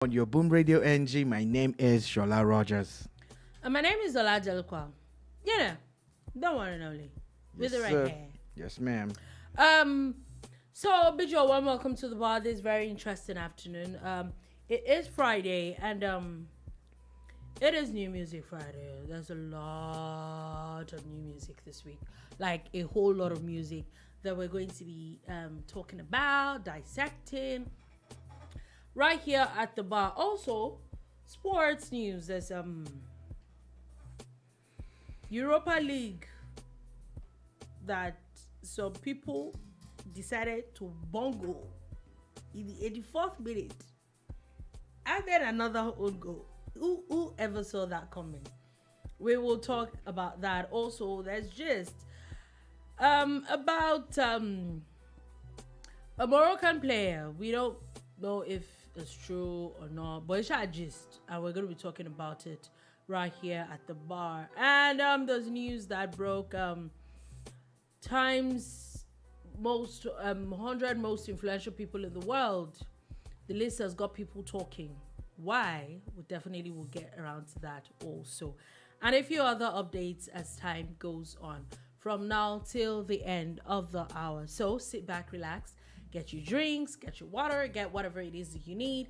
On your Boom Radio NG, my name is Shola Rogers. And my name is Ola Delqua. Yeah, don't worry, Noli. With the right hair. Yes, ma'am. So bid you all welcome to the bar this very interesting afternoon. It is Friday and it is New Music Friday. There's a lot of new music this week. Like a whole lot of music that we're going to be talking about, dissecting right here at the bar. Also, sports news. There's Europa League that some people decided to bungle in the 84th minute and then another own goal. Who ever saw that coming? We will talk about that. Also, there's just about a Moroccan player. We don't know if it's true or not, but it's a gist, and we're going to be talking about it right here at the bar. And there's news that broke Times most 100 most influential people in the world. The list has got people talking. Why? We definitely will get around to that also, and a few other updates as time goes on from now till the end of the hour. So sit back, relax, get your drinks, get your water, get whatever it is that you need,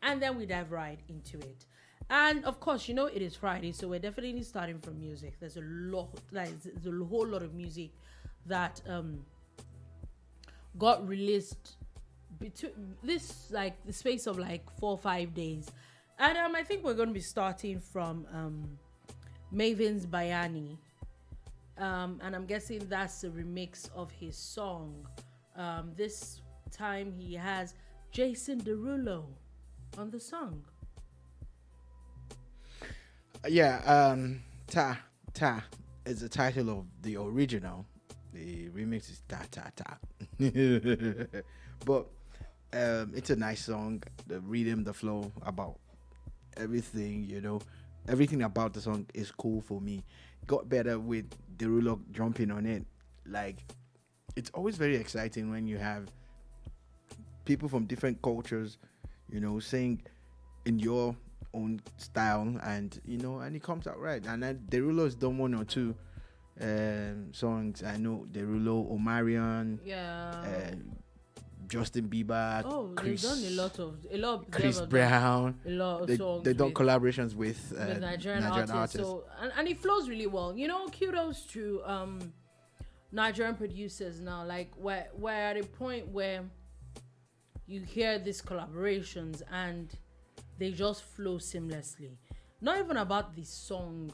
and then we dive right into it. And of course, you know it is Friday, so we're definitely starting from music. There's a whole lot of music that got released between this, like, the space of like 4 or 5 days. And I think we're going to be starting from Maven's Bayani, and I'm guessing that's a remix of his song. This time he has Jason Derulo on the song. Ta is the title of the original. The remix is Ta Ta Ta. But it's a nice song. The rhythm, the flow, about everything, everything about the song is cool for me. Got better with Derulo jumping on it. Like, it's always very exciting when you have people from different cultures, sing in your own style, and and it comes out right. And then Derulo's done 1 or 2 songs. I know Derulo, Omarion, Justin Bieber, Chris, they've done a lot of Chris Brown, a lot of songs. They've done collaborations with Nigerian artists. So and it flows really well. Kudos to Nigerian producers now. Like we're at a point where you hear these collaborations and they just flow seamlessly. Not even about the song,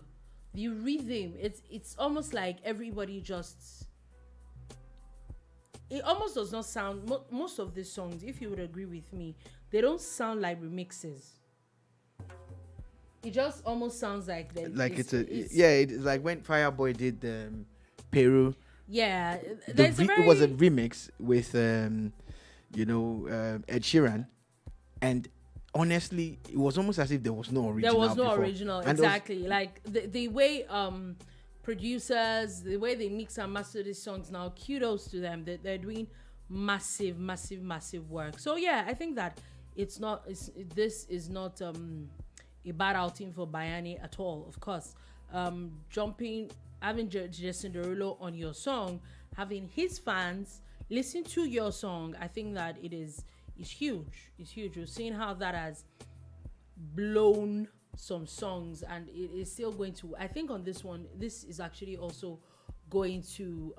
the rhythm. It's almost like everybody just. It almost does not sound. Most of these songs, if you would agree with me, they don't sound like remixes. It just almost sounds like that. Like it's like when Fireboy did Peru. Yeah, it was a remix with Ed Sheeran, and honestly, it was almost as if there was no original. There was no before. original, exactly. Like the way producers, the way they mix and master these songs now, kudos to them. They're doing massive work. So yeah, I think that this is not a bad outing for Bayani at all. Of course, having Jason Derulo on your song, having his fans listen to your song, I think that it's huge. It's huge. We've seen how that has blown some songs, and it is still going to. I think on this one, this is actually also going to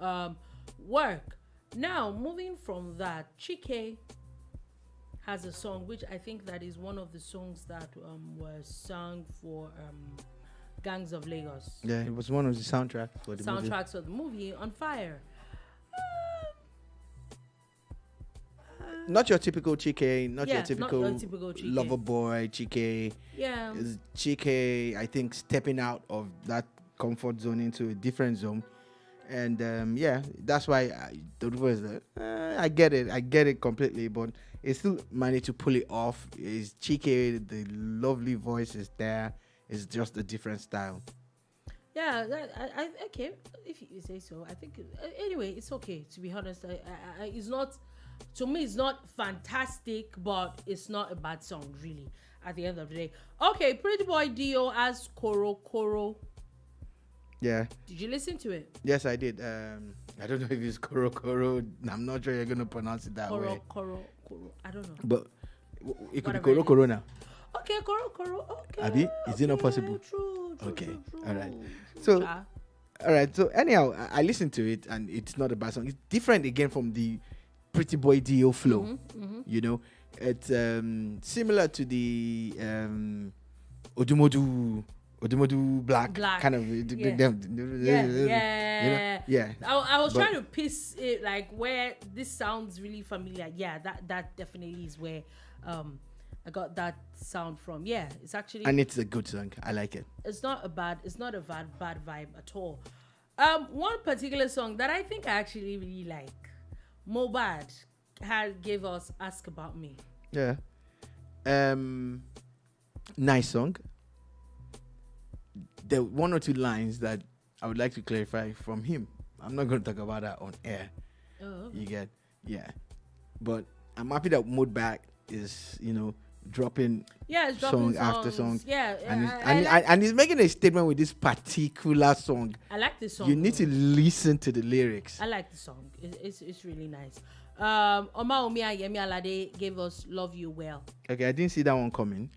work. Now, moving from that, Cheque has a song which I think that is one of the songs that was sung for Gangs of Lagos. Yeah, it was one of the soundtracks for the movie On Fire. Not your typical Cheque, not your not typical Cheque. lover boy Cheque. Yeah. It's Cheque, I think, stepping out of that comfort zone into a different zone. And that's why I get it completely, but it still managed to pull it off. It's Cheque, the lovely voice is there. It's just a different style. Yeah, okay. If you say so, I think. Anyway, it's okay. To be honest, it's not To me, it's not fantastic, but it's not a bad song, really, at the end of the day. Okay, Pretty Boy Dio as Koro Koro. Yeah. Did you listen to it? Yes, I did. I don't know if it's Koro Koro. I'm not sure you're going to pronounce it that way. Koro. I don't know. But it could be Whatever Koro it is. Koro now. Okay, Koro. Okay. Abi, is it not possible? True. Okay, all right. So, all right. So anyhow, I listened to it, and it's not a bad song. It's different again from the Pretty Boy Dio flow. You know, it's similar to the Odumodu Black kind of. Yeah. You know? I was trying to piece it like where this sounds really familiar. Yeah, that definitely is where I got that sound from. Yeah, it's actually, and it's a good song. I like it. It's not a bad vibe at all. One particular song that I think I actually really like, Mobad gave us Ask About Me. Yeah. Nice song. There are one or two lines that I would like to clarify from him. I'm not going to talk about that on air. Oh, okay. You get, yeah. But I'm happy that Mobad is, dropping it's song dropping after songs. song. Yeah, And he's making a statement with this particular song. I like this song. You need to listen to the lyrics. I like the song. It's really nice. Oma Omi and Yemi Alade gave us Love You Well. Okay, I didn't see that one coming.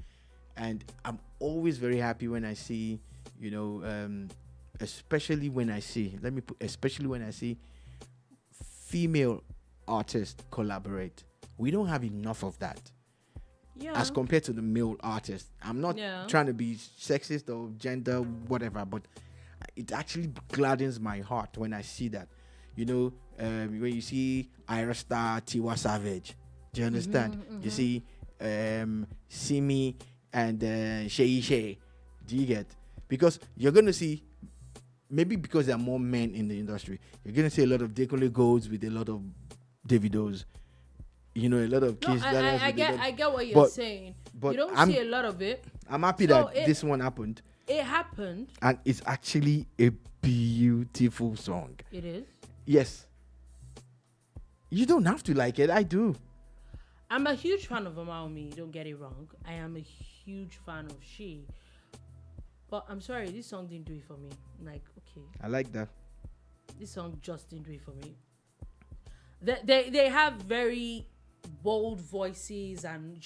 And I'm always very happy when I see, especially when I see female artists collaborate. We don't have enough of that. Yeah. As compared to the male artists. I'm not trying to be sexist or gender, whatever, but it actually gladdens my heart when I see that. When you see Ira Star, Tiwa Savage, do you understand? You see Simi and Shei. Do you get? Because you're going to see, maybe because there are more men in the industry, you're going to see a lot of Dekole Golds with a lot of Davidos. A lot of kids. I get what you're saying. But you don't see a lot of it. I'm happy that this one happened. It happened. And it's actually a beautiful song. It is? Yes. You don't have to like it. I do. I'm a huge fan of Amaomi. Don't get it wrong. I am a huge fan of She. But I'm sorry, this song didn't do it for me. Like, okay. I like that. This song just didn't do it for me. They have very bold voices and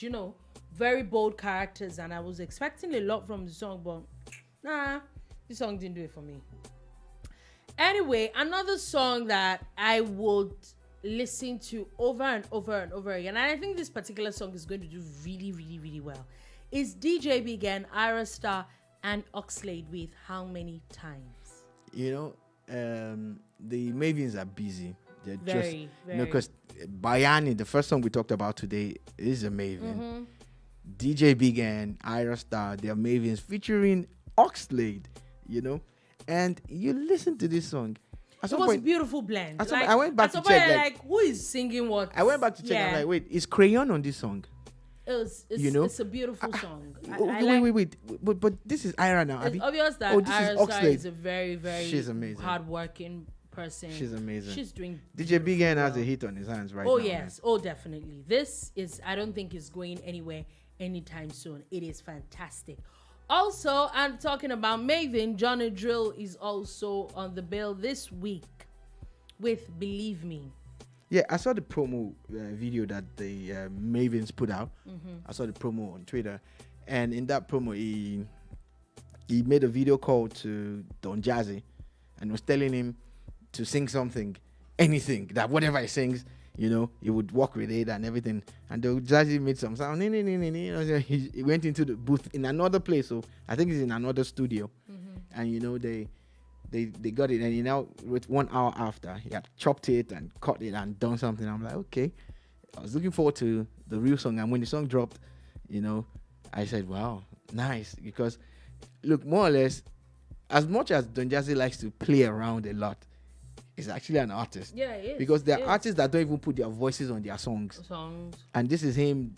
very bold characters, and I was expecting a lot from the song, but nah, this song didn't do it for me. Anyway, another song that I would listen to over and over and over again, and I think this particular song is going to do really, really, really well, is DJ Big N, Ira Star, and Oxlade with How Many Times. The Mavens are busy. They're very. Because Bayani, the first song we talked about today, is a Maven. DJ Big N, Ira Star, they're Mavens featuring Oxlade, and you listen to this song. It was a beautiful blend. I went back to check. Who is singing what? I went back to check. I'm like, wait, is Crayon on this song? It's a beautiful song. Wait. But this is Ira now. It's obvious that Ira Star is a very, very She's amazing. hardworking person. She's amazing. She's doing DJ Big N has a hit on his hands right now. Oh yes, man. Oh definitely. This is, I don't think it's going anywhere anytime soon. It is fantastic. Also, I'm talking about Maven. Johnny Drill is also on the bill this week with Believe Me. Yeah, I saw the promo video that the Mavens put out. I saw the promo on Twitter, and in that promo, he made a video call to Don Jazzy, and was telling him to sing something, anything, that whatever he sings, he would work with it and everything. And Don Jazzy made some sound. He went into the booth in another place, so I think it's in another studio, and they got it, and now with 1 hour after, he had chopped it and cut it and done something. I'm like, okay. I was looking forward to the real song, and when the song dropped, I said, wow, nice. Because, look, more or less, as much as Don Jazzy likes to play around a lot, he's actually an artist. Yeah, he is. Because there are artists that don't even put their voices on their songs. And this is him,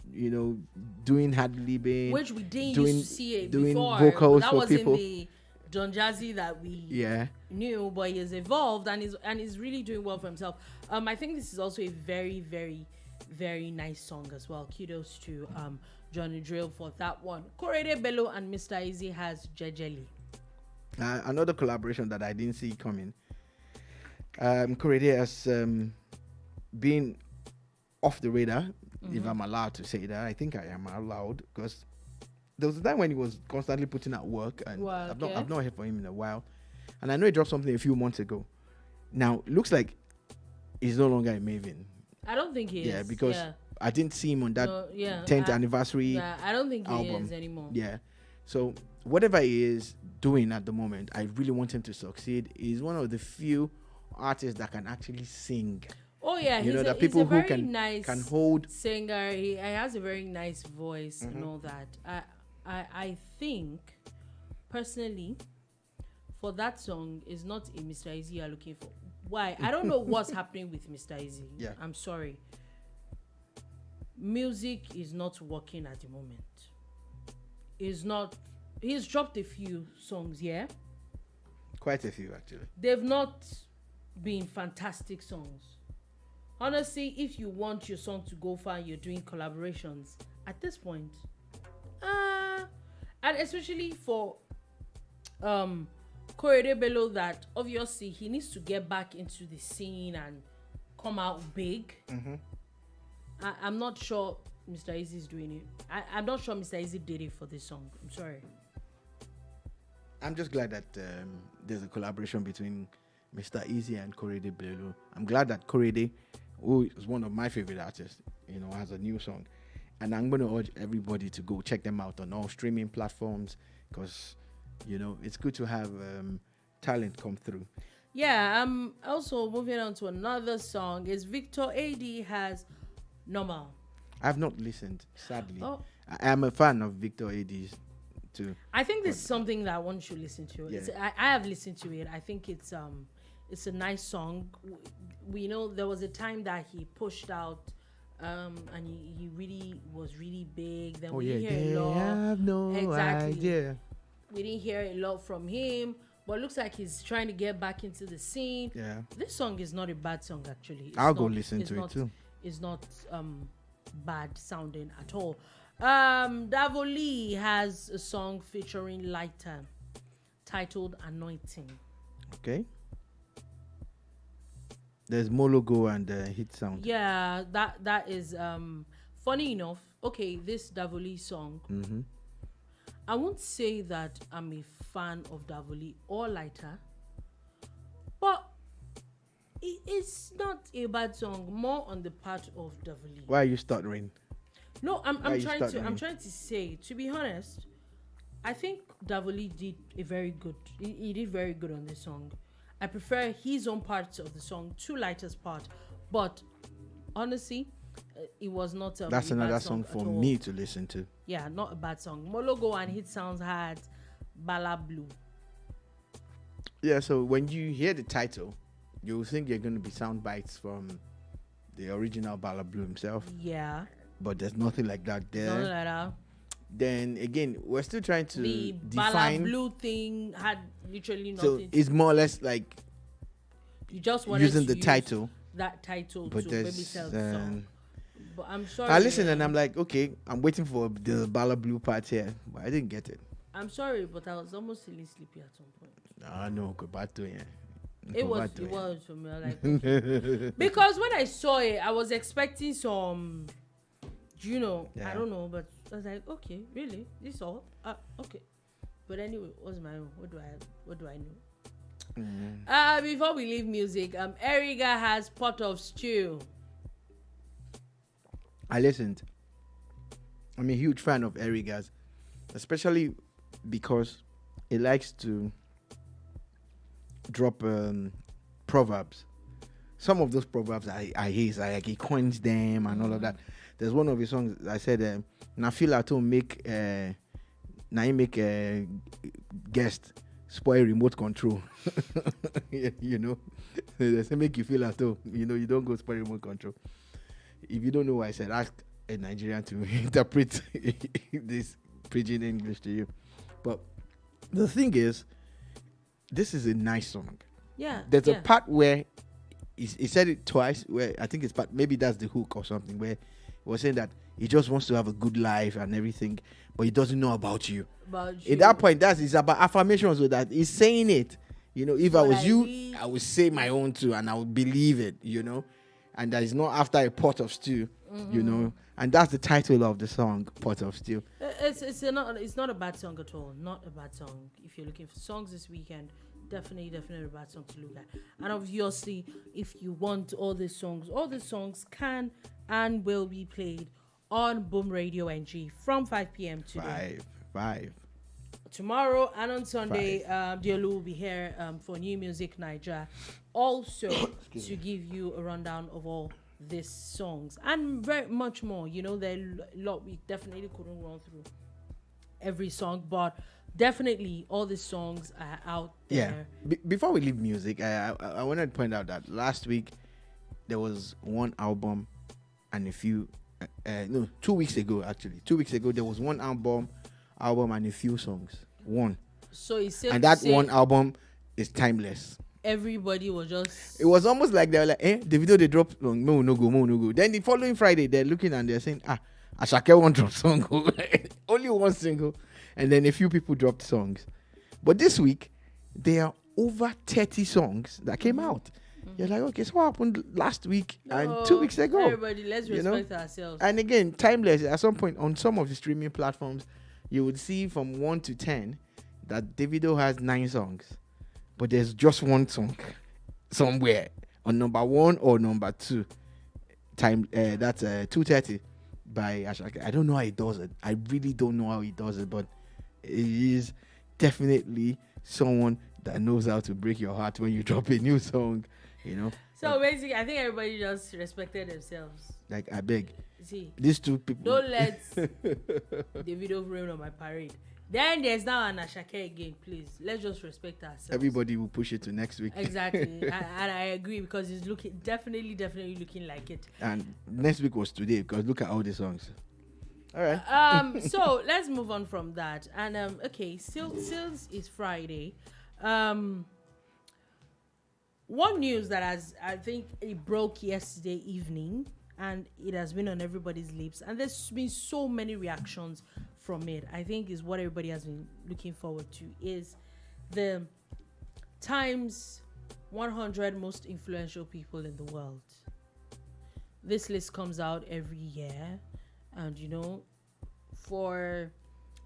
doing ad-libbing. Which we didn't used to see it doing before. vocals that for wasn't people. The Don Jazzy that we knew, but he has evolved and is really doing well for himself. I think this is also a very, very very nice song as well. Kudos to Johnny Drill for that one. Korede Bello and Mr. Easy has Jejeli. Another collaboration that I didn't see coming. Korede has been off the radar, if I'm allowed to say that. I think I am allowed, because there was a time when he was constantly putting out work, and I've not heard from him in a while. And I know he dropped something a few months ago. Now, it looks like he's no longer a Maven. I don't think he is. Yeah, because I didn't see him on that 10th anniversary Yeah, I don't think he album is anymore. Yeah. So, whatever he is doing at the moment, I really want him to succeed. He's one of the few artists that can actually sing. Oh yeah, you know, he's that a people very who can nice hold singer. He has a very nice voice and all that. I think personally, for that song, is not a Mr. Easy you're looking for. Why? I don't know what's happening with Mr. Easy. Yeah. I'm sorry. Music is not working at the moment. He's dropped a few songs, yeah? quite a few actually. They've not been fantastic songs. Honestly, if you want your song to go far, you're doing collaborations at this point. And especially for Korede Bello, that obviously he needs to get back into the scene and come out big. Mm-hmm. I'm not sure Mr. Easy is doing it. I'm not sure Mr. Easy did it for this song. I'm sorry. I'm just glad that there's a collaboration between Mr. Easy and Korede Bello. I'm glad that Korede, who is one of my favorite artists, has a new song. And I'm going to urge everybody to go check them out on all streaming platforms because, it's good to have talent come through. Yeah, I'm also moving on to another song. Is Victor AD has Normal. I've not listened, sadly. Oh. I am a fan of Victor AD's too. I think this is something that one should listen to. Yeah. I have listened to it. I think it's a nice song. We know there was a time that he pushed out and he really was really big. Then we didn't hear a lot. I have no idea. We didn't hear a lot from him, but it looks like he's trying to get back into the scene. Yeah. This song is not a bad song actually. I'll go listen to it too. It's not bad sounding at all. Davoli has a song featuring Lighter titled Anointing. Okay. There's Mologo and Hit Sound. Yeah, that is funny enough. Okay, this Davoli song. Mm-hmm. I won't say that I'm a fan of Davoli or Lighter, but it's not a bad song. More on the part of Davoli. Why are you stuttering? No, I'm trying to say, to be honest, I think Davoli did he did very good on this song. I prefer his own parts of the song to Lighter's part, but honestly, it was not a That's another bad song for at me to listen to. Yeah, not a bad song. Mologo and Hit Sounds had Bala Blue. Yeah, so when you hear the title, you'll think you're going to be sound bites from the original Bala Blue himself. Yeah. But there's nothing like that there. Nothing like that. Then again, we're still trying to the define. Bala Blue thing had literally nothing. So it's more or less like you just wanted using to the use title. that title but to maybe sell the song. But I'm sorry. I listened and I'm like, okay, I'm waiting for the Bala Blue part here, but I didn't get it. I'm sorry, but I was almost really sleepy at some point. No, go back to it. It was for me. I like okay. Because when I saw it, I was expecting some, Yeah. I don't know, but I was like, okay, really, this all? Okay. But anyway, what's my own? What do I know? Before we leave music, Eriga has Pot of Stew. I listened. I'm a huge fan of Eriga's, especially because he likes to drop proverbs. Some of those proverbs I hate, like he coins them and all of that. There's one of his songs I said, "Na feel at home make guest spoil remote control." They say make you feel at home. You don't go spoil remote control. If you don't know what I said, ask a Nigerian to interpret this pidgin English to you. But the thing is, this is a nice song. Yeah. There's a part where he said it twice. Where I think it's maybe that's the hook or something. Where he was saying that he just wants to have a good life and everything, but he doesn't know about you. At that point, it's about affirmation. So that he's saying it. You know, if I was you, I would say my own too, and I would believe it. You know, and that is not after a pot of stew. You know, and that's the title of the song, "Pot of Stew." It's not a bad song at all. Not a bad song. If you're looking for songs this weekend, definitely a bad song to look at. And obviously, if you want all these songs can and will be played on Boom Radio NG from 5 p.m. today. 5. Tomorrow and on Sunday, Diolu will be here for New Music Niger. Also, to give you a rundown of all these songs and very much more. You know, there are a lot. We definitely couldn't run through every song, but definitely all the songs are out there. Yeah. Before we leave music, I wanted to point out that last week there was one album and a few 2 weeks ago, actually 2 weeks ago, there was one album and a few songs. One. So it's safe and to that say one album is timeless. Everybody was just, it was almost like they were like, the video they dropped no go. Then the following Friday they're looking and they're saying, Ashake won't drop song. Only one single. And then a few people dropped songs. But this week there are over 30 songs that came out. You're like, okay, so what happened last week and 2 weeks ago? Everybody, let's respect ourselves. And again, timeless. At some point on some of the streaming platforms, you would see from 1 to 10 that Davido has 9 songs, but there's just one song somewhere on number 1 or number 2. That's 2:30 by Ashake. I don't know how he does it. I really don't know how he does it, but he is definitely someone that knows how to break your heart when you drop a new song. You know. So basically, I think everybody just respected themselves. Like, I beg. See, these two people. Don't let Davido rain on my parade. Then there's now an Ashake again. Please, let's just respect ourselves. Everybody will push it to next week. Exactly, and I agree because it's looking definitely looking like it. And next week was today because look at all the songs. All right. So let's move on from that. And okay, still is Friday. One news that I think it broke yesterday evening, and it has been on everybody's lips, and there's been so many reactions from it. I think is what everybody has been looking forward to is the Times 100 most influential people in the world. This list comes out every year, and you know, for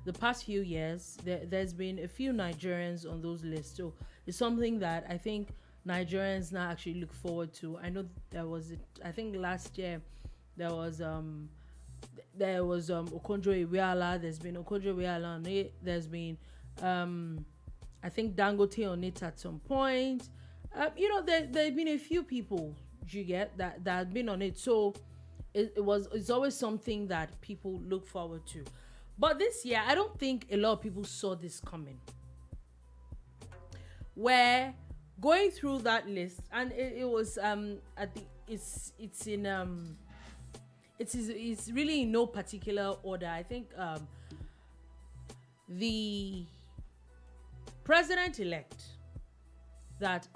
the past few years, there's been a few Nigerians on those lists. So it's something that I think Nigerians now actually look forward to. I know I think last year there was Okonjo-Iweala. There's been Okonjo-Iweala on it. There's been I think Dangote on it at some point. You know, there've been a few people you get that have been on it. So it's always something that people look forward to. But this year, I don't think a lot of people saw this coming. Where going through that list, and it was it's really in no particular order. I think the president-elect that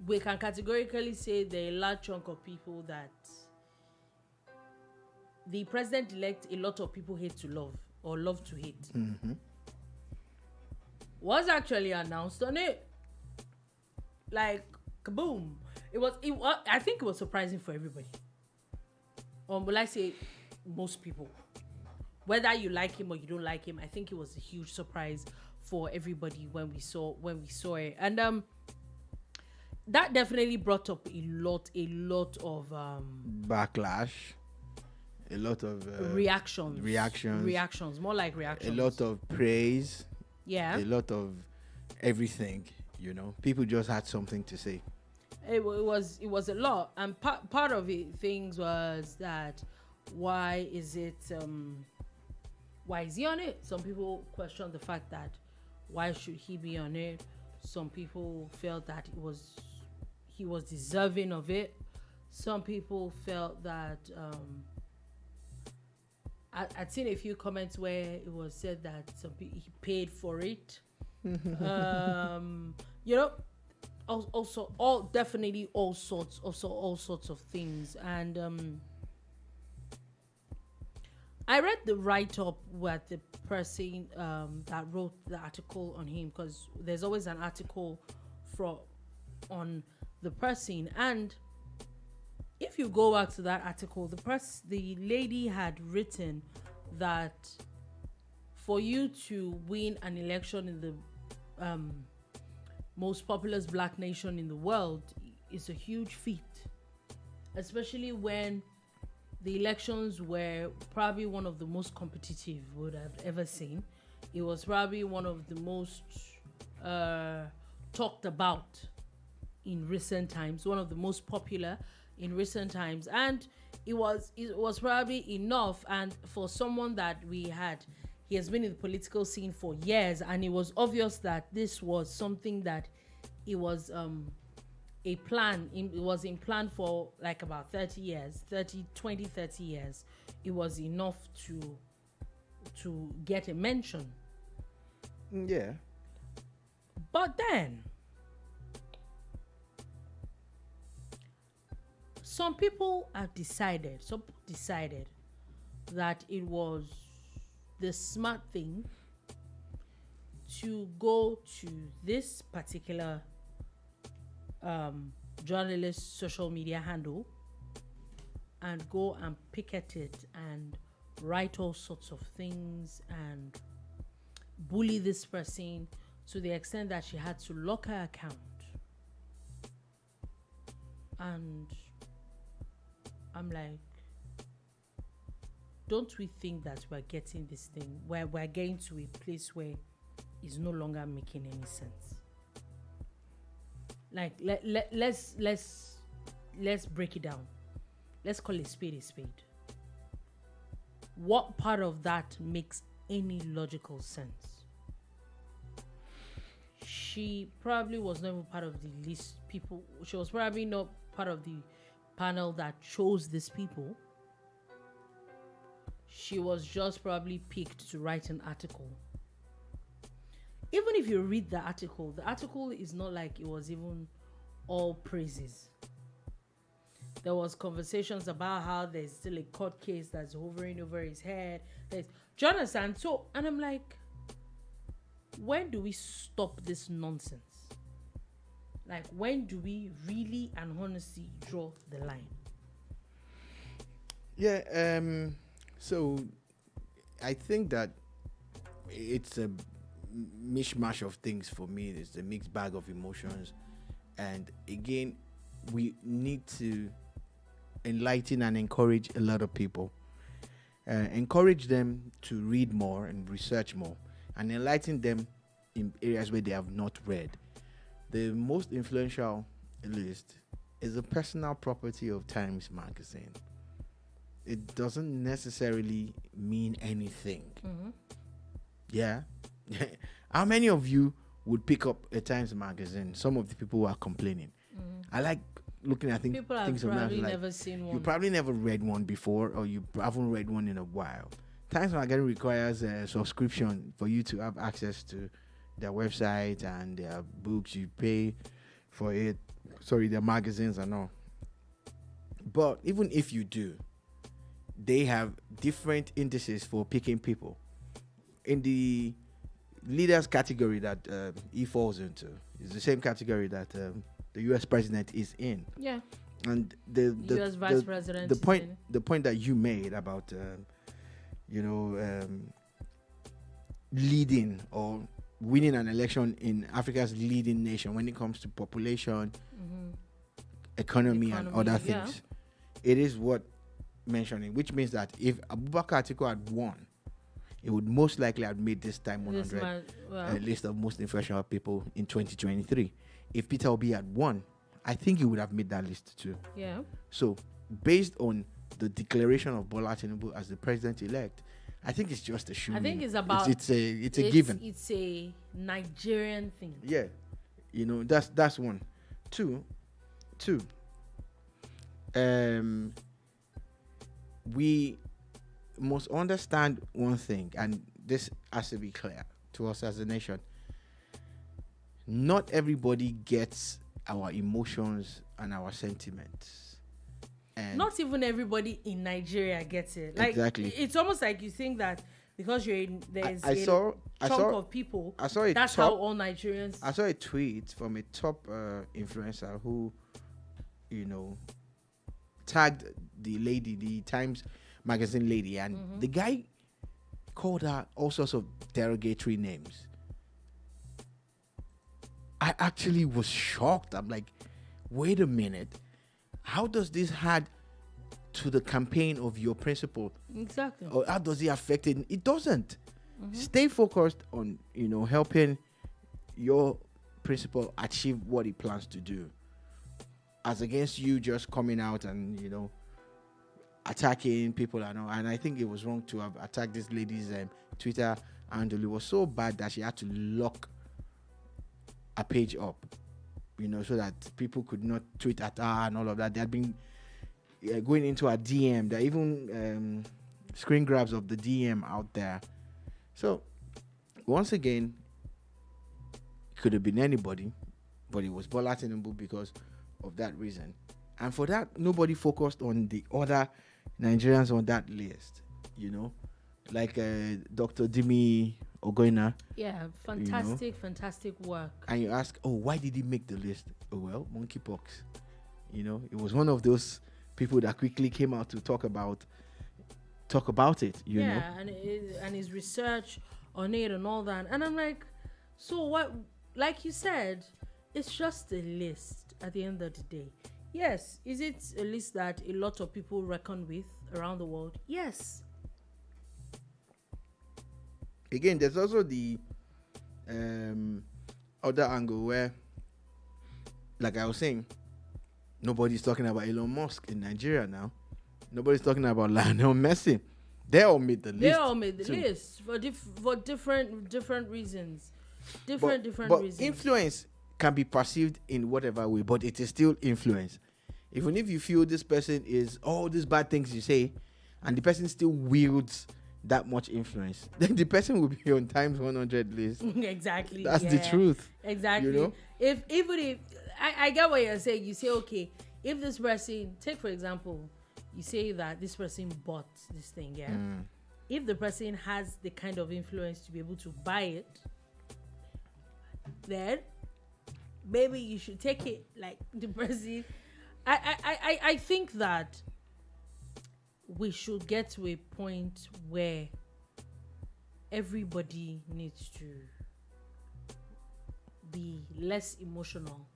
we can categorically say there are a large chunk of people that the president-elect a lot of people hate to love or love to hate. Mm-hmm. Was actually announced on it. Like, kaboom. It was I think it was surprising for everybody. But I say most people. Whether you like him or you don't like him, I think it was a huge surprise for everybody when we saw it. And that definitely brought up a lot of backlash, a lot of reactions, more like reactions, a lot of praise, a lot of everything. You know, people just had something to say. It was a lot, and part of it things was that why is he on it? Some people questioned the fact that why should he be on it. Some people felt that he was deserving of it. Some people felt that I'd seen a few comments where it was said that he paid for it. You know, also all definitely all sorts of things. And I read the write-up with the person that wrote the article on him, because there's always an article on the person. And if you go back to that article, the lady had written that for you to win an election in the most populous black nation in the world is a huge feat, especially when the elections were probably one of the most competitive we would have ever seen. It was probably one of the most talked about in recent times, one of the most popular in recent times, and it was probably enough. And for someone that he has been in the political scene for years, and it was obvious that this was something that it was a plan. It was in plan for like about 30 years. It was enough to get a mention. Yeah. But then some people decided that it was the smart thing to go to this particular journalist social media handle and go and picket it and write all sorts of things and bully this person to the extent that she had to lock her account. And I'm like, don't we think that we're getting this thing where we're getting to a place where it's no longer making any sense? Like, let's break it down. Let's call a spade a spade. What part of that makes any logical sense? She probably was not even part of the list people. She was probably not part of the panel that chose these people. She was just probably picked to write an article. Even if you read the article is not like it was even all praises. There was conversations about how there's still a court case that's hovering over his head. Do you understand? So, and I'm like, when do we stop this nonsense? Like, when do we really and honestly draw the line? Yeah, so I think that it's a mishmash of things for me. It's a mixed bag of emotions. And again, we need to enlighten and encourage a lot of people. Encourage them to read more and research more, and enlighten them in areas where they have not read. The most influential list is a personal property of Times Magazine. It doesn't necessarily mean anything. Mm-hmm. Yeah. How many of you would pick up a Times Magazine? Some of the people who are complaining. Mm-hmm. I like looking at things. People have things probably like, never seen one. You probably never read one before, or you haven't read one in a while. Times Magazine requires a subscription for you to have access to their website and their books. You pay for it. Sorry, their magazines and all. But even if you do, they have different indices for picking people. In the leaders category that he falls into is the same category that the U.S. president is in. Yeah. And the U.S. vice president. The point that you made about leading or winning an election in Africa's leading nation when it comes to population, economy and other things, it is what mentioning, which means that if Abubakar Atiku had won, it would most likely have made this time 100 list of most influential people in 2023. If Peter Obi had won, I think he would have made that list too. Yeah. So, based on the declaration of Bola Tinubu as the president-elect, I think it's just a shoe. I think it's about it's a given. It's a Nigerian thing. Yeah, that's one. Two. We must understand one thing, and this has to be clear to us as a nation. Not everybody gets our emotions and our sentiments. And not even everybody in Nigeria gets it. Like, exactly. It's almost like you think that because you're in, there's I saw of people. I saw a that's top, how all Nigerians. I saw a tweet from a top influencer who, tagged the lady, the Times magazine lady, and the guy called her all sorts of derogatory names. I actually was shocked. I'm like, wait a minute. How does this add to the campaign of your principle? Exactly. Or how does it affect it? It doesn't. Stay focused on, helping your principal achieve what he plans to do. As against you just coming out and, attacking people and all. And I think it was wrong to have attacked this lady's Twitter handle. It was so bad that she had to lock a page up, so that people could not tweet at her and all of that. They had been going into a DM. There are even screen grabs of the DM out there. So, once again, it could have been anybody, but it was Bola Tinubu because of that reason. And for that, nobody focused on the other Nigerians on that list, like Dr. Dimie Ogoina. Yeah, fantastic work. And you ask, why did he make the list? Oh, well, monkeypox. It was one of those people that quickly came out to talk about it, you know. And his research on it and all that. And I'm like, so what? Like you said, it's just a list at the end of the day. Yes, is it a list that a lot of people reckon with around the world? Yes. Again, there's also the other angle where, like I was saying, nobody's talking about Elon Musk in Nigeria now. Nobody's talking about Lionel Messi. They all made the list. They all made the list for different reasons. Different reasons. Influence can be perceived in whatever way, but it is still influence. Even if you feel this person is all these bad things you say, and the person still wields that much influence, then the person will be on Times 100 list. Exactly. That's the truth. Exactly. If I get what you're saying, you say, okay, if this person, take for example, you say that this person bought this thing, yeah. If the person has the kind of influence to be able to buy it, then maybe you should take it like the person. I think that we should get to a point where everybody needs to be less emotional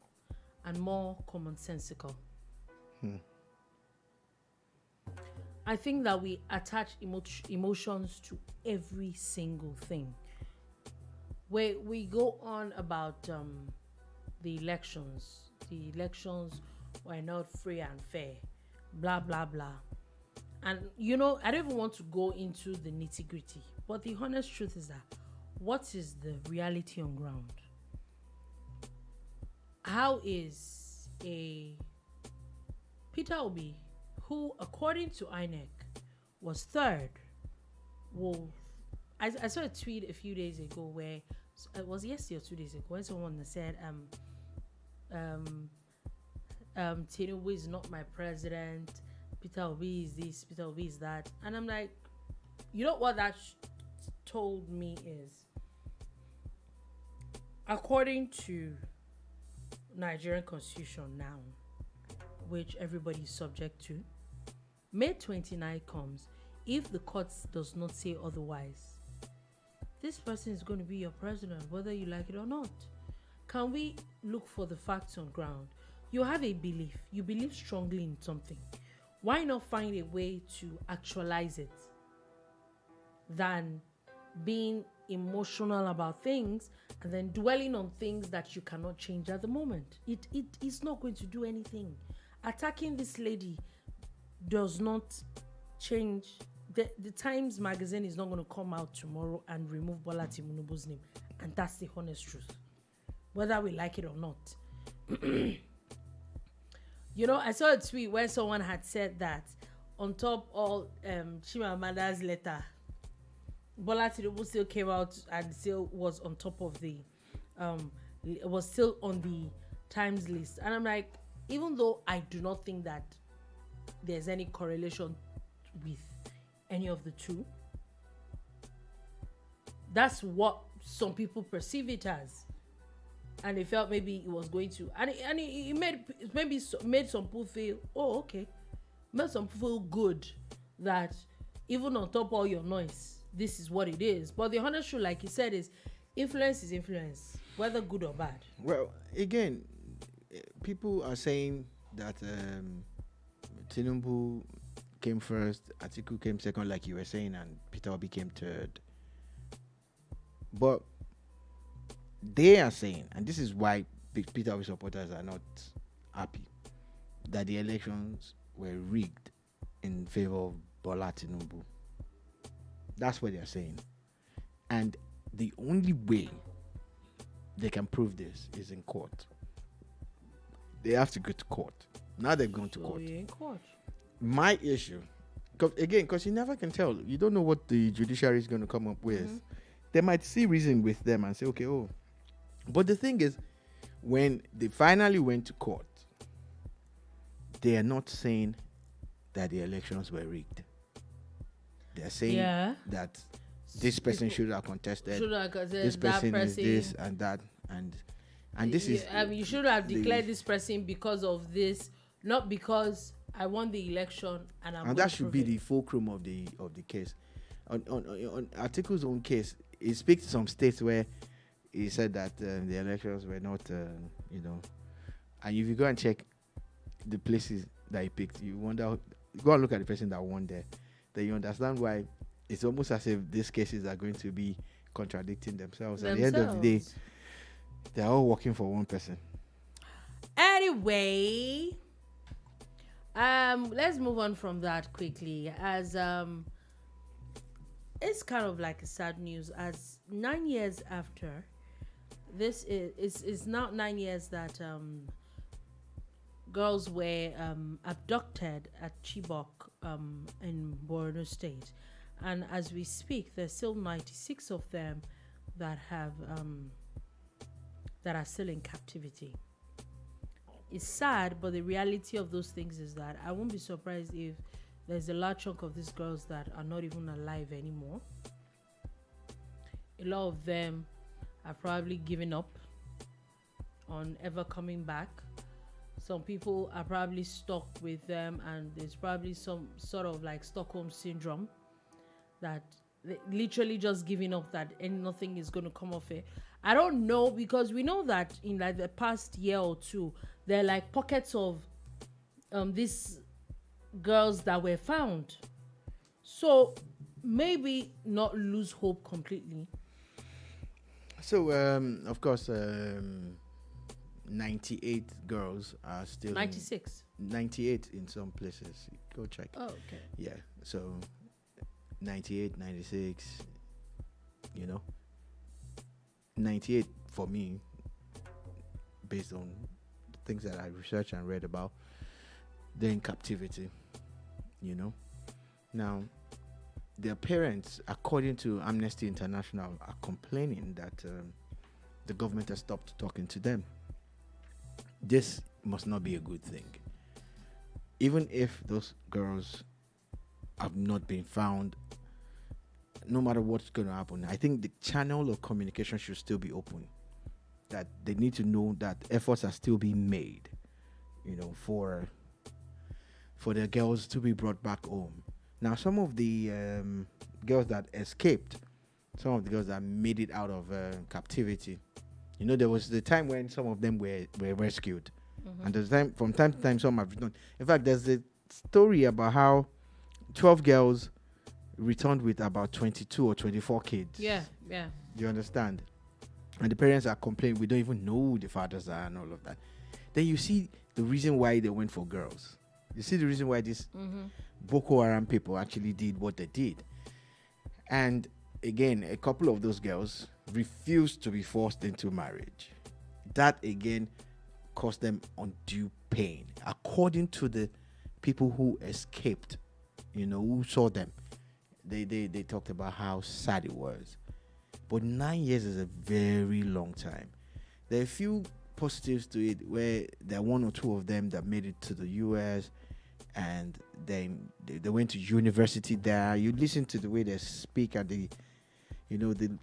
and more commonsensical. I think that we attach emotions to every single thing. We go on about the elections. The elections were not free and fair. Blah, blah, blah. And, I don't even want to go into the nitty-gritty. But the honest truth is that what is the reality on ground? How is a Peter Obi, who, according to INEC, was third, I saw a tweet a few days ago where it was yesterday or 2 days ago when someone said Tinubu is not my president, Peter Obi is this, Peter Obi is that. And I'm like, you know what that told me is, according to Nigerian constitution now, which everybody is subject to, May 29 comes, if the courts does not say otherwise, this person is going to be your president, whether you like it or not. Can we look for the facts on ground? You have a belief. You believe strongly in something. Why not find a way to actualize it than being emotional about things and then dwelling on things that you cannot change at the moment? It is not going to do anything. Attacking this lady does not change. The Times magazine is not going to come out tomorrow and remove Bola Tinubu's name. And that's the honest truth. Whether we like it or not. I saw a tweet where someone had said that on top of Chimamada's letter, Bola Tinubu still came out and still was on top of the, was still on the times list. And I'm like, even though I do not think that there's any correlation with any of the two, that's what some people perceive it as. And they felt maybe it was going to, and it made some people feel, oh, okay, made some people feel good that even on top of all your noise, this is what it is. But the honest truth, like you said, is influence, whether good or bad. Well, again, people are saying that Tinubu came first, Atiku came second, like you were saying, and Peter Obi came third. But they are saying, and this is why Peter Obi supporters are not happy, that the elections were rigged in favor of Bola Tinubu. That's what they are saying. And the only way they can prove this is in court. They have to go to court. Now they're going to court. In court. My issue, because you never can tell. You don't know what the judiciary is going to come up with. Mm-hmm. They might see reason with them and say, okay, oh. But the thing is, when they finally went to court, they are not saying that the elections were rigged. They are saying that this person should have contested. This person is this and that, and this is. You should have declared this person because of this, not because I won the election and that should be the fulcrum of the case. On Atiku's own case, he speaks to some states where he said that the elections were not, and if you go and check the places that he picked, you wonder. Go and look at the person that won there. Then you understand why it's almost as if these cases are going to be contradicting themselves. At the end of the day, they're all working for one person. Anyway, let's move on from that quickly. As it's kind of like a sad news. As 9 years after, this is now 9 years that girls were abducted at Chibok in Borno State, and as we speak, there's still 96 of them that are still in captivity. It's sad, but the reality of those things is that I won't be surprised if there's a large chunk of these girls that are not even alive anymore. A lot of them are probably giving up on ever coming back. Some people are probably stuck with them, and there's probably some sort of like Stockholm syndrome, that literally just giving up, that nothing is going to come of it. I don't know, because we know that in like the past year or two, there are like pockets of these girls that were found. So maybe not lose hope completely. So of course, 98 girls are still 96. 98 in some places. Go check. Oh, okay. Yeah. So 98, 96, 98 for me, based on things that I researched and read about, they're in captivity, Now, their parents, according to Amnesty International, are complaining that the government has stopped talking to them. This must not be a good thing. Even if those girls have not been found, no matter what's going to happen, I think the channel of communication should still be open. That they need to know that efforts are still being made, for their girls to be brought back home. Now, some of the girls that escaped, some of the girls that made it out of captivity, there was the time when some of them were rescued. Mm-hmm. And there's from time to time, some have returned. In fact, there's a story about how 12 girls returned with about 22 or 24 kids. Yeah. Do you understand? And the parents are complaining, we don't even know who the fathers are and all of that. Then you see the reason why they went for girls. You see the reason why these Boko Haram people actually did what they did. And again, a couple of those girls refused to be forced into marriage. That again caused them undue pain. According to the people who escaped, who saw them, they talked about how sad it was. But 9 years is a very long time. There are a few positives to it where there are one or two of them that made it to the US, and then they went to university there. You listen to the way they speak and the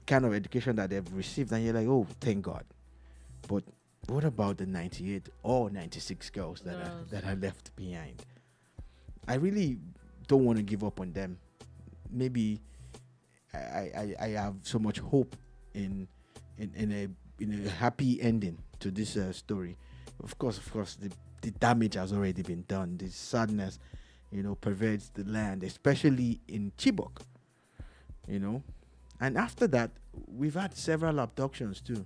kind of education that they've received, and you're like, oh, thank God. But what about the 98 or 96 girls that are left behind? I really don't want to give up on them. Maybe I have so much hope in a happy ending to this story. Of course, the damage has already been done. The sadness, pervades the land, especially in Chibok. And after that, we've had several abductions too.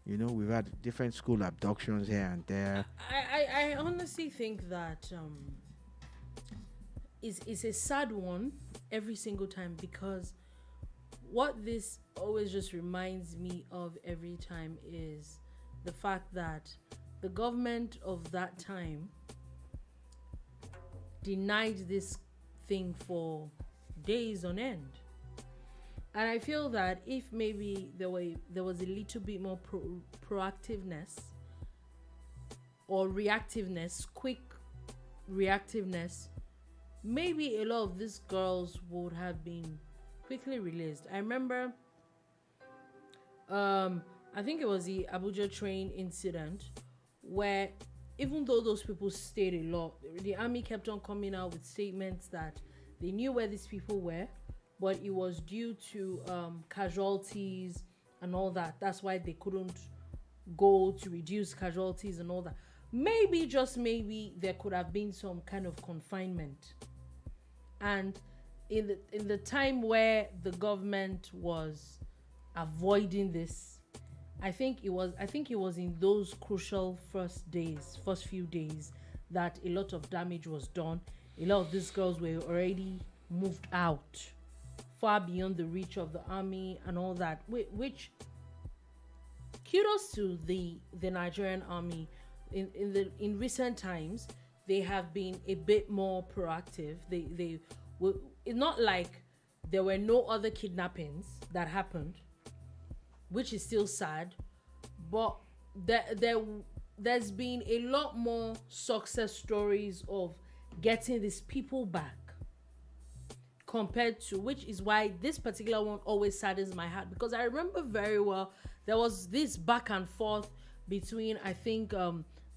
We've had different school abductions here and there. I honestly think that it's a sad one every single time, because what this always just reminds me of every time is the fact that the government of that time denied this thing for days on end. And I feel that if maybe there was a little bit more proactiveness or reactiveness, quick reactiveness, maybe a lot of these girls would have been quickly released. I remember, I think it was the Abuja train incident, where even though those people stayed a lot, the army kept on coming out with statements that they knew where these people were, but it was due to casualties and all that. That's why they couldn't go to reduce casualties and all that. Maybe, just maybe, there could have been some kind of confinement. And in the time where the government was avoiding this, I think it was in those crucial first few days, that a lot of damage was done. A lot of these girls were already moved out, far beyond the reach of the army and all that. Which kudos to the Nigerian army. In recent times, they have been a bit more proactive. They were, it's not like there were no other kidnappings that happened, which is still sad, but there's been a lot more success stories of getting these people back, compared to, which is why this particular one always saddens my heart, because I remember very well there was this back and forth between, I think,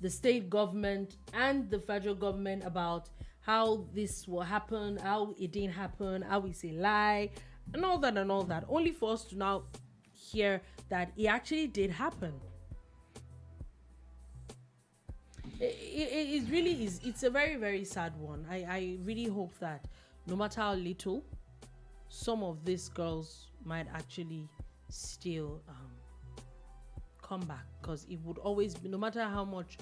the state government and the federal government about how this will happen, how it didn't happen, how it's a lie, and all that, only for us to now hear that it actually did happen. It really is. It's a very, very sad one. I really hope that no matter how little, some of these girls might actually still come back, because it would always be, no matter how much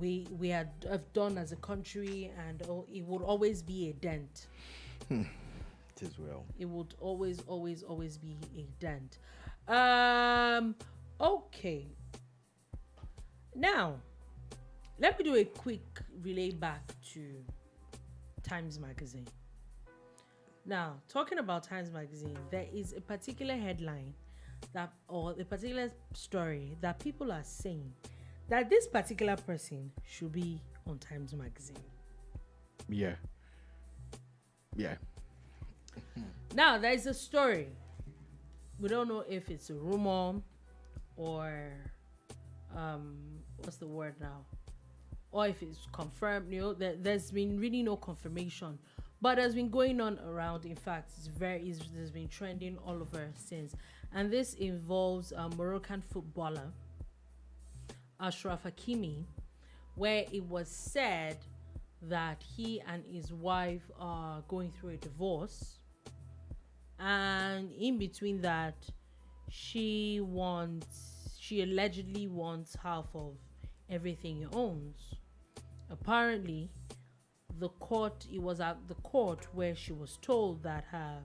we have done as a country, and it would always be a dent. It is well. It would always be a dent. Okay. Now, let me do a quick relay back to Times Magazine. Now, talking about Times Magazine, there is a particular headline or a particular story that people are saying that this particular person should be on Times Magazine. Yeah. Now, there is a story. We don't know if it's a rumor or what's the word now? Or if it's confirmed. There's been really no confirmation, but has been going on around. In fact, there's been trending all over since. And this involves a Moroccan footballer, Ashraf Hakimi, where it was said that he and his wife are going through a divorce, and in between that, she allegedly wants half of everything he owns. Apparently, it was at the court where she was told that her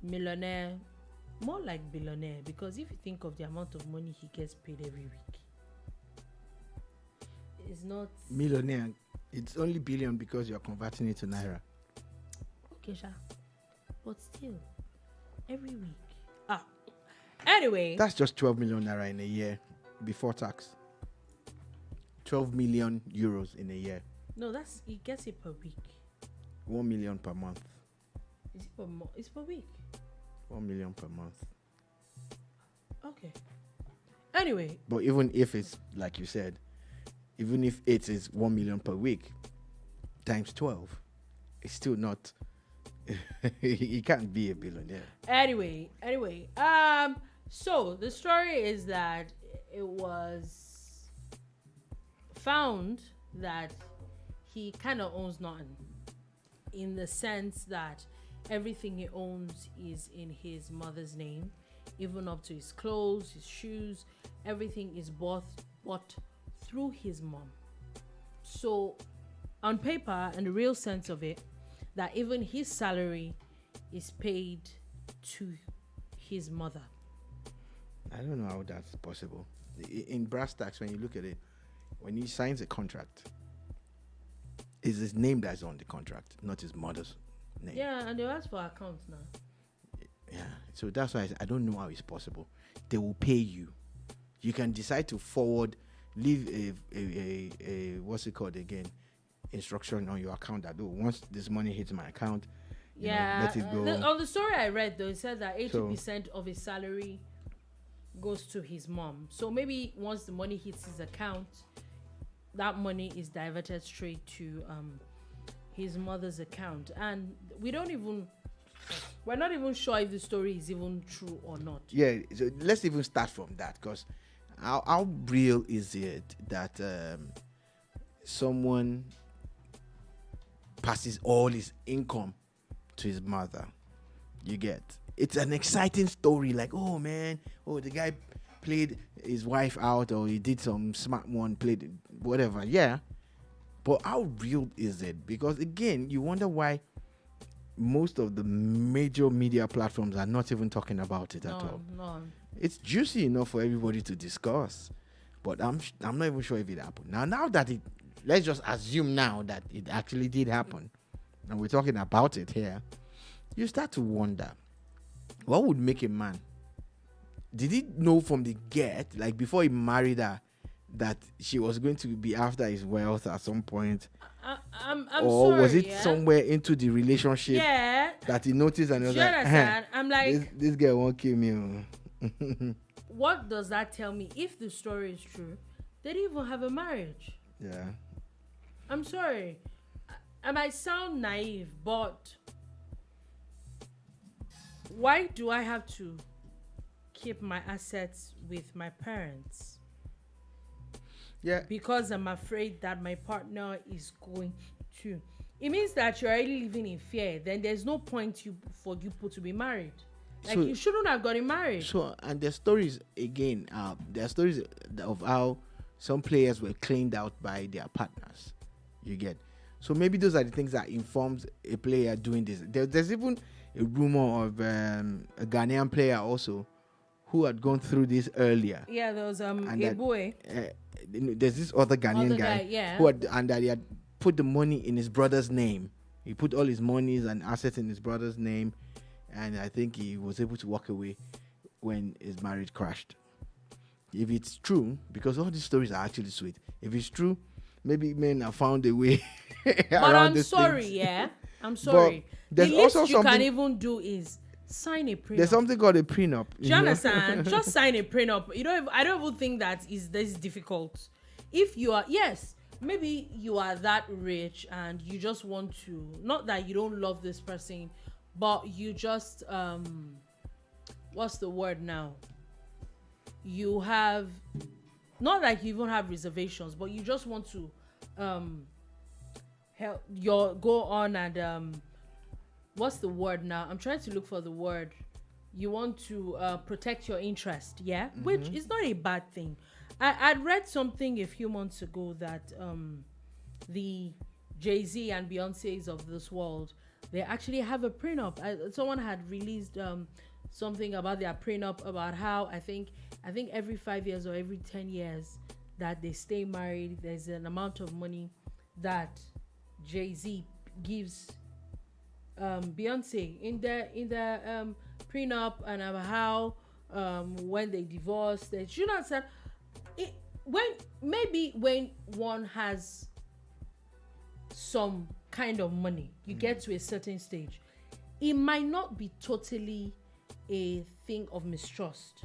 millionaire, more like billionaire, because if you think of the amount of money he gets paid every week, it's not millionaire. It's only billion because you're converting it to naira. Okay, sure. But still, every week. Anyway, that's just 12 million naira in a year. before tax. 12 million euros in a year. No, he gets it per week. 1 million per month. Is it per It's per week. 1 million per month. Okay. Anyway. But even if it's like you said, even if it is 1 million per week times 12, it's still not. He can't be a billionaire. Anyway. So the story is that it was found that he kind of owns nothing, in the sense that everything he owns is in his mother's name, even up to his clothes, his shoes, everything is bought through his mom. So on paper, and the real sense of it, that even his salary is paid to his mother. I don't know how that's possible. In brass tacks, when you look at it, when he signs a contract, it's his name that's on the contract, not his mother's name. Yeah, and they ask for accounts now. Yeah, so that's why I don't know how it's possible. They will pay you. You can decide to leave a what's it called again, instruction on your account that once this money hits my account, let it go. On the story I read, though, it said that 80% of his salary goes to his mom. So maybe once the money hits his account, that money is diverted straight to his mother's account. And we're not even sure if the story is even true or not. Yeah, so let's even start from that, because how real is it that someone passes all his income to his mother? You get, it's an exciting story, like, oh man, the guy played his wife out, or he did some smart one, played whatever. Yeah, but how real is it? Because again, you wonder why most of the major media platforms are not even talking about it at all. No. It's juicy enough for everybody to discuss, but I'm not even sure if it happened. Now that let's just assume now that it actually did happen, and we're talking about it here, you start to wonder, what would make a man? Did he know from the get, like before he married her, that she was going to be after his wealth at some point? I'm or sorry, was it somewhere into the relationship that he noticed and he was like, I'm like, this girl won't kill me. What does that tell me? If the story is true, they didn't even have a marriage. Yeah. I'm sorry. I might sound naive, but why do I have to keep my assets with my parents? Yeah. Because I'm afraid that my partner is going to. It means that you're already living in fear. Then there's no point for you to be married. Like, you shouldn't have gotten married. So, and there's stories again. There are stories of how some players were cleaned out by their partners. You get. So maybe those are the things that informs a player doing this. There's even a rumor of a Ghanaian player also who had gone through this earlier. Yeah, there was a boy. There's this other Ghanaian guy who that he had put the money in his brother's name. He put all his monies and assets in his brother's name, and I think he was able to walk away when his marriage crashed. If it's true, because all these stories are actually sweet. If it's true, maybe men have found a way but around I'm these sorry, things. yeah. I'm sorry. There's the least also you can even do is sign a prenup. There's something called a prenup. Do you understand? Just sign a prenup. I don't even think that is this difficult. If you are, yes, maybe you are that rich and you just want to, not that you don't love this person, but you just what's the word now? You have, not like you even have reservations, but you just want to go on and what's the word now? I'm trying to look for the word. You want to protect your interest, yeah? Mm-hmm. Which is not a bad thing. I'd read something a few months ago that the Jay-Z and Beyonce's of this world, they actually have a prenup. Someone had released something about their prenup, about how I think every 5 years or every 10 years that they stay married, there's an amount of money that Jay-Z gives Beyonce in the prenup, and about how when they divorce, they should not say. when one has some kind of money, you get to a certain stage, it might not be totally a thing of mistrust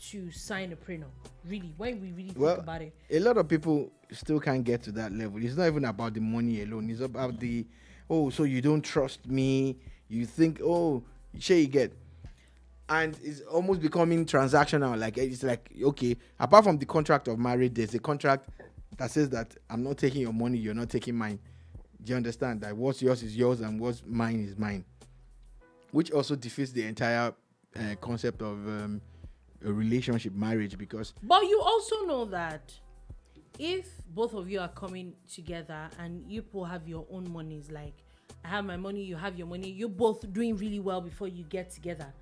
to sign a prenup. Really, when we really think about it, a lot of people still can't get to that level. It's not even about the money alone. It's about the, so you don't trust me. You think, sure you get. And it's almost becoming transactional. Like, it's like, okay, apart from the contract of marriage, there's a contract that says that I'm not taking your money, you're not taking mine. Do you understand? That what's yours is yours and what's mine is mine. Which also defeats the entire concept of a relationship, marriage, because... But you also know that if both of you are coming together and you both have your own monies, like I have my money, you have your money, you're both doing really well before you get together.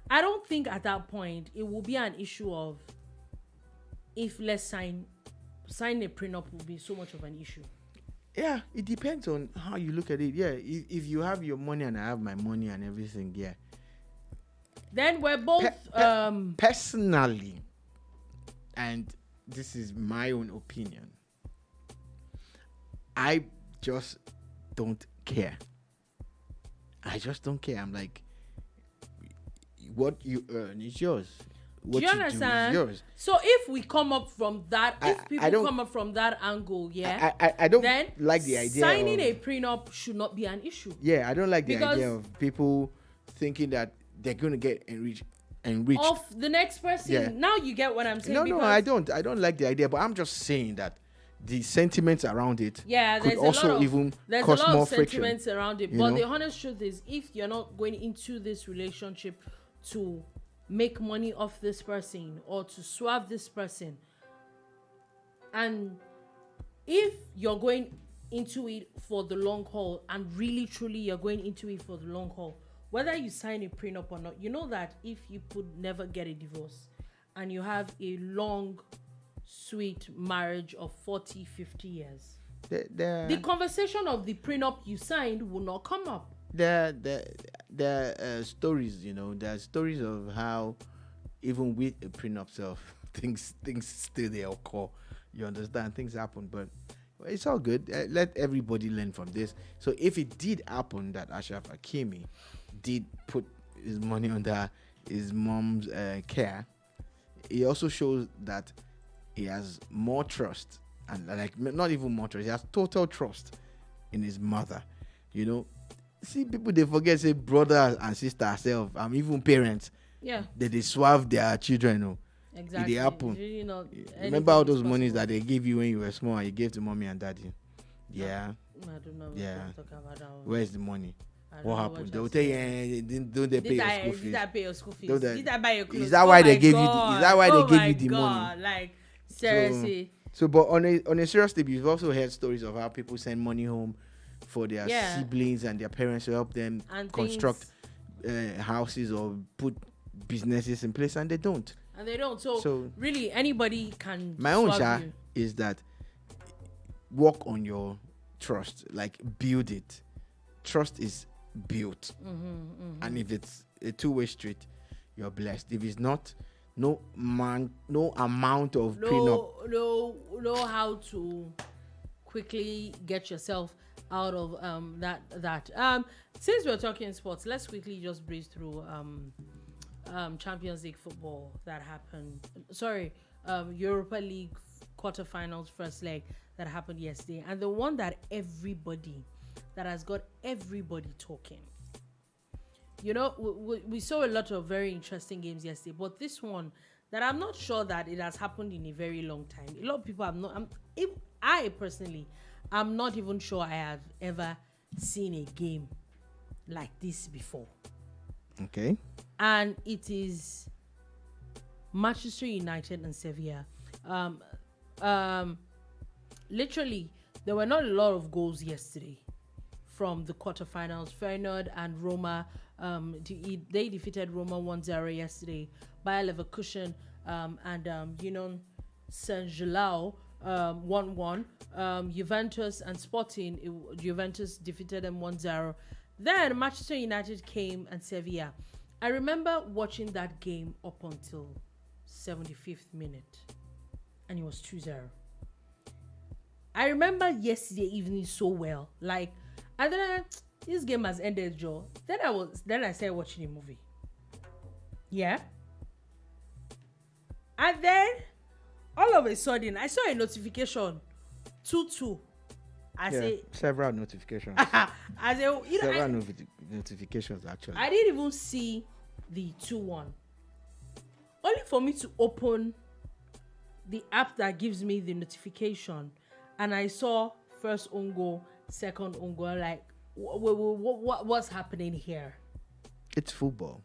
I don't think at that point it will be an issue of if let's sign a prenup will be so much of an issue. Yeah, it depends on how you look at it. Yeah, if you have your money and I have my money and everything, yeah. Then we're both personally, and this is my own opinion, I just don't care. I just don't care. I'm like, what you earn is yours. What do you understand? do is yours. So if we come up from that, if people come up from that angle, I don't then like the idea signing a prenup should not be an issue. Yeah, I don't like the idea of people thinking that they're going to get enriched of the next person. Yeah. Now you get what I'm saying. No, I don't like the idea, but I'm just saying that the sentiments around it could also there's cause a lot more of friction. Sentiments around it, but the honest truth is, if you're not going into this relationship to make money off this person or to swap this person, and if you're going into it for the long haul and really truly you're going into it for the long haul, whether you sign a prenup or not, you know that if you could never get a divorce and you have a long sweet marriage of 40 50 years, the conversation of the prenup you signed will not come up. There are stories, there are stories of how even with a prenup self, things still they occur. You understand? Things happen, but it's all good. Let everybody learn from this. So if it did happen that Ashraf Hakimi did put his money under his mom's care, it also shows that he has more trust, and like not even more trust, he has total trust in his mother. See, people they forget, say brother and sister herself, even parents. Yeah. They swerve their children. Exactly. It happen. Really not. Remember all those monies that they gave you when you were small and you gave to mommy and daddy? Yeah. I don't know. Yeah. About that. Where's the money? What happened? They will tell you, don't they pay your school fees? Did I pay your school fees? Did I buy your clothes? Is that why they gave you? Is that why they gave you the money? Like seriously. So, but on a serious tip, you've also heard stories of how people send money home for their siblings and their parents to help them and construct houses or put businesses in place, and they don't. So really, anybody can. My own share is that work on your trust, like build it. Trust is built, and if it's a two-way street, you're blessed. If it's not, no amount of prenup. Know how to quickly get yourself out of that. Since we're talking sports, let's quickly just breeze through Champions League football that happened. Europa League quarterfinals first leg that happened yesterday, and the one that has got everybody talking. We saw a lot of very interesting games yesterday, but this one that I'm not sure that it has happened in a very long time. A lot of people I personally, I'm not even sure I have ever seen a game like this before. Okay. And it is Manchester United and Sevilla. Literally, there were not a lot of goals yesterday from the quarterfinals. Feyenoord and Roma, they defeated Roma 1-0 yesterday. Bayer Leverkusen and Union Saint-Gilloise 1-1. Juventus and Sporting, Juventus defeated them 1-0. Then Manchester United came and Sevilla. I remember watching that game up until 75th minute. and it was 2-0. I remember yesterday evening so well. Like, and then this game has ended, Joe. Then I started watching a movie. Yeah. And then all of a sudden I saw a notification 2-2. I say several notifications. I say, several notifications actually. I didn't even see the 2-1. Only for me to open the app that gives me the notification, and I saw first own goal, second own goal. Like, what's happening here? It's football.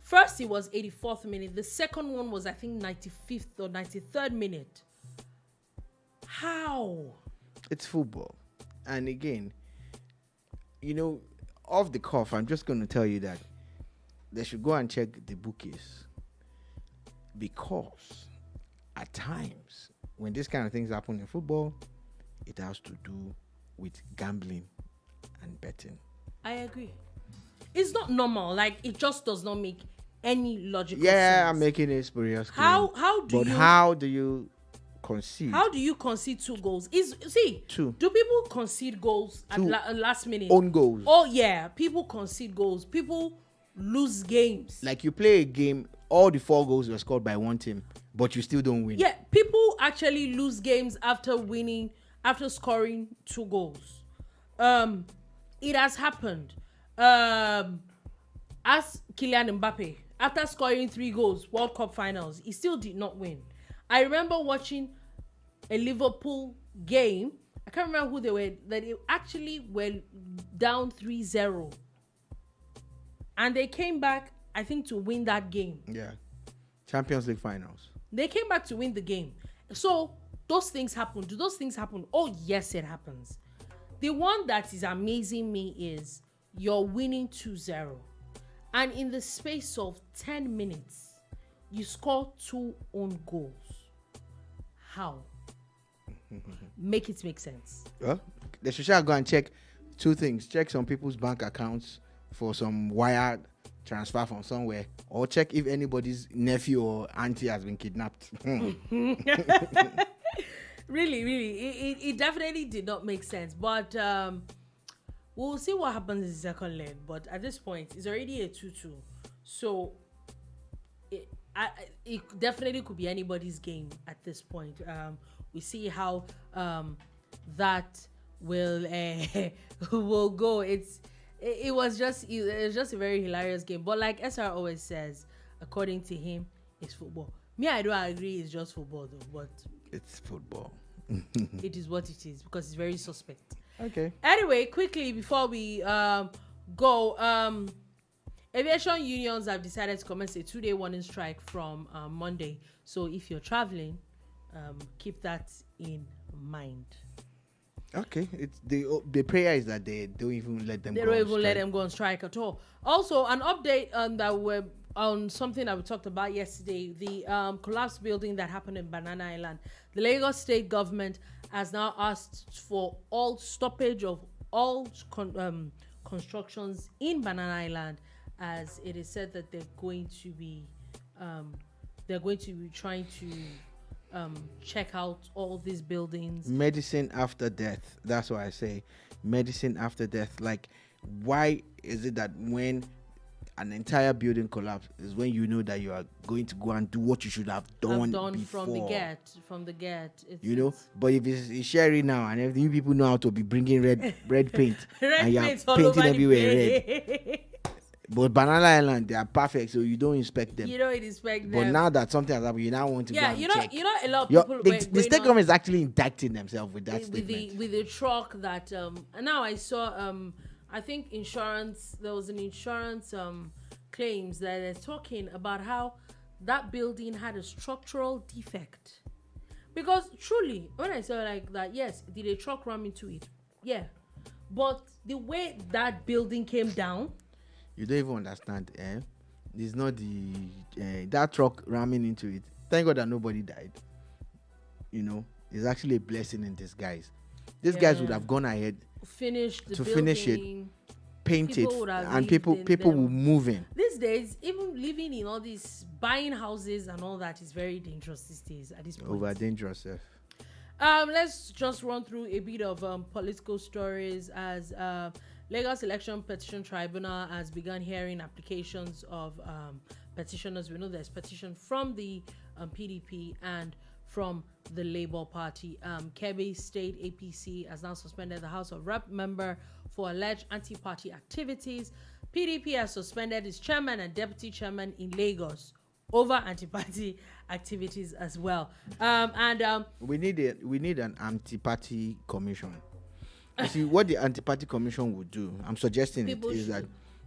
First, it was 84th minute. The second one was, I think, 95th or 93rd minute. How? It's football. And again, off the cuff, I'm just going to tell you that they should go and check the bookies. Because at times, when this kind of things happen in football, it has to do with gambling and betting. I agree. It's not normal. Like, it just does not make any logical sense. sense. I'm making a spurious claim. How do you concede? How do you concede 2 goals? Two. Do people concede goals at last minute? Own goals. Oh yeah, people concede goals. People lose games. Like, you play a game, all the 4 goals were scored by one team, but you still don't win. Yeah, people actually lose games after scoring 2 goals. It has happened. As Kylian Mbappe, after scoring 3 goals, World Cup finals, he still did not win. I remember watching a Liverpool game. I can't remember who they were. That they actually were down 3-0. And they came back, I think, to win that game. Yeah. Champions League finals. They came back to win the game. So, those things happen. Do those things happen? Oh, yes, it happens. The one that is amazing me is you're winning 2-0. And in the space of 10 minutes, you score 2 own goals. How? Make it make sense. Well, they should go and check 2 things. Check some people's bank accounts for some wire transfer from somewhere, or check if anybody's nephew or auntie has been kidnapped. Really, it definitely did not make sense. But we'll see what happens in the second leg. But at this point, it's already a 2-2. So it definitely could be anybody's game at this point. We see how that will will go. It was just a very hilarious game. But like SR always says, according to him, it's football. Me, I don't agree. It's just football though. But it's football. It is what it is because it's very suspect. Okay. Anyway, quickly before we go, aviation unions have decided to commence a 2-day warning strike from Monday. So if you're traveling, keep that in mind. Okay, it's the prayer is that they don't even let them. They don't even let them go on strike at all. Also, an update on something that we talked about yesterday: the collapsed building that happened in Banana Island. The Lagos State government has now asked for all stoppage of all constructions in Banana Island, as it is said that they're going to be trying to check out all these buildings. Medicine after death. That's what I say. Medicine after death. Like, why is it that when an entire building collapses is when you know that you are going to go and do what you should have done before. From the get. But if it's Sherry now and everything, you people know how to be bringing red paint and you're painting everywhere red. But Banana Island, they are perfect, so you don't inspect them. You don't inspect them. But now that something has happened, you now want to go and check. A lot of people. The state government is actually indicting themselves with that statement. With the truck that now I saw I think insurance. There was an insurance claims that they're talking about how that building had a structural defect. Because truly, when I saw like that, yes, did a truck ram into it? Yeah, but the way that building came down. You don't even understand, It's not that truck ramming into it. Thank God that nobody died. It's actually a blessing in disguise. These guys would have gone ahead finish it. paint People it, would have and lived in people them. will move in. These days, even living in all these buying houses and all that is very dangerous these days at this point. Over dangerous. Let's just run through a bit of political stories as Lagos Election Petition Tribunal has begun hearing applications of petitioners. We know there's petition from the PDP and from the Labour Party. Kebbi State APC has now suspended the House of Rep member for alleged anti-party activities. PDP has suspended its chairman and deputy chairman in Lagos over anti-party activities as well. We need an anti-party commission. You see what the anti-party commission would do. I'm suggesting that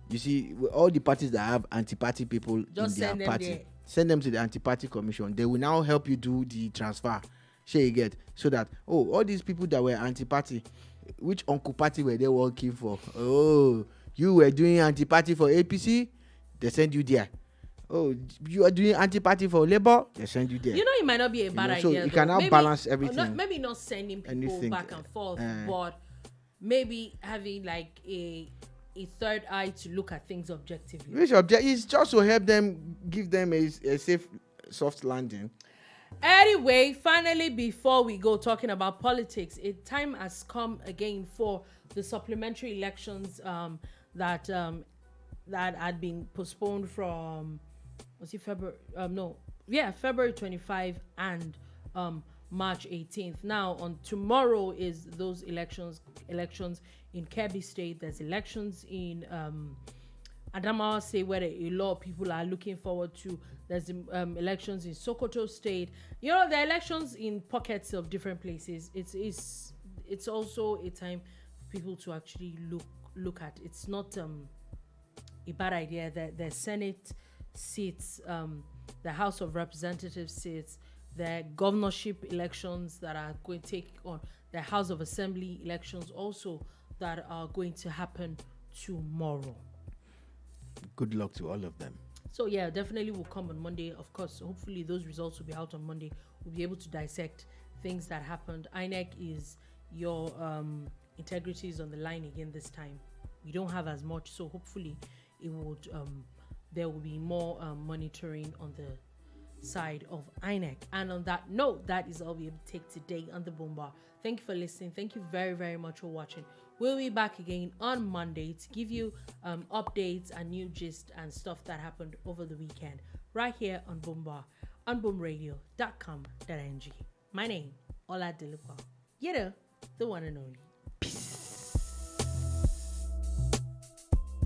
you see all the parties that have anti-party people just in their party, send them to the anti-party commission. They will now help you do the transfer. Share you get so that all these people that were anti-party, which uncle party were they working for? Oh, you were doing anti-party for APC, they send you there. Oh, you are doing anti-party for Labour, they send you there. You know, it might not be a bad idea. So you can now balance everything. Maybe not sending people back and forth, but maybe having like a third eye to look at things objectively. Which is just to help them, give them a safe, soft landing. Anyway, finally, before we go talking about politics, time has come again for the supplementary elections that had been postponed from February 25 and March 18th. Now, on tomorrow is those elections in Kebbi State. There's elections in Adamawa State, where a lot of people are looking forward to. There's elections in Sokoto State. You know, there are elections in pockets of different places. It's also a time for people to actually look at. It's not a bad idea that the Senate seats, the House of Representatives seats, the governorship elections that are going to take on, the House of Assembly elections also that are going to happen tomorrow. Good luck to all of them. So yeah, definitely will come on Monday. Of course, hopefully those results will be out on Monday. We'll be able to dissect things that happened. INEC is your integrity is on the line again this time. We don't have as much, so hopefully it would there will be more monitoring on the side of INEC. And on that note, that is all we have to take today on the Boom Bar. Thank you for listening. Thank you very, very much for watching. We'll be back again on Monday to give you updates and new gist and stuff that happened over the weekend right here on Boom Bar on boomradio.com.ng. My name, Ola Delukwa. You know, the one and only.